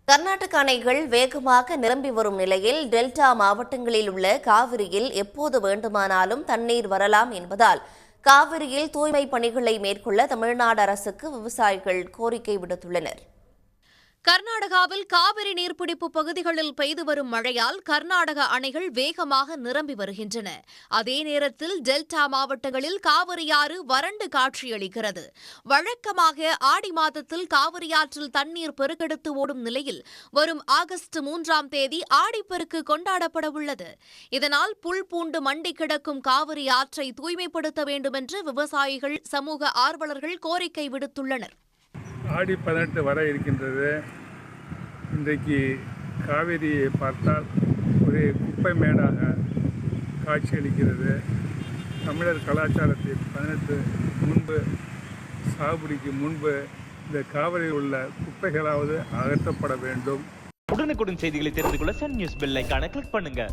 கர்நாடக அணைகள் வேகமாக நிரம்பி வரும் நிலையில் டெல்டா மாவட்டங்களில் உள்ள காவிரியில் எப்போது வேண்டுமானாலும் தண்ணீர் வரலாம் என்பதால் காவிரியில் தூய்மை பணிகளை மேற்கொள்ள தமிழ்நாடு அரசுக்கு விவசாயிகள் கோரிக்கை விடுத்துள்ளனர். கர்நாடகாவில் காவிரி நீர்பிடிப்பு பகுதிகளில் பெய்து வரும் மழையால் கர்நாடக அணைகள் வேகமாக நிரம்பி வருகின்றன. அதே நேரத்தில் டெல்டா மாவட்டங்களில் காவிரியாறு வறண்டு காட்சியளிக்கிறது. வழக்கமாக ஆடி மாதத்தில் காவிரியாற்றில் தண்ணீர் பெருக்கெடுத்து ஓடும் நிலையில் வரும் ஆகஸ்ட் 3ஆம் தேதி ஆடிப்பெருக்கு கொண்டாடப்பட உள்ளது. இதனால் புல் பூண்டு மண்டி கிடக்கும் காவிரி ஆற்றை தூய்மைப்படுத்த வேண்டும் என்று விவசாயிகள், சமூக ஆர்வலர்கள் கோரிக்கை விடுத்துள்ளனர். ஆடி 18 வர இருக்கின்றது. இன்றைக்கு காவிரியை பார்த்தால் ஒரே குப்பை மேடாக காட்சியளிக்கிறது. தமிழர் கலாச்சாரத்தில் 18 முன்பு சாகுபடிக்கு முன்பு இந்த காவிரியில் உள்ள குப்பைகளாவது அகற்றப்பட வேண்டும். உடனுக்குடன் செய்திகளை தெரிந்து கொள்ள சன் நியூஸ் பெல் ஐகானை கிளிக் பண்ணுங்க.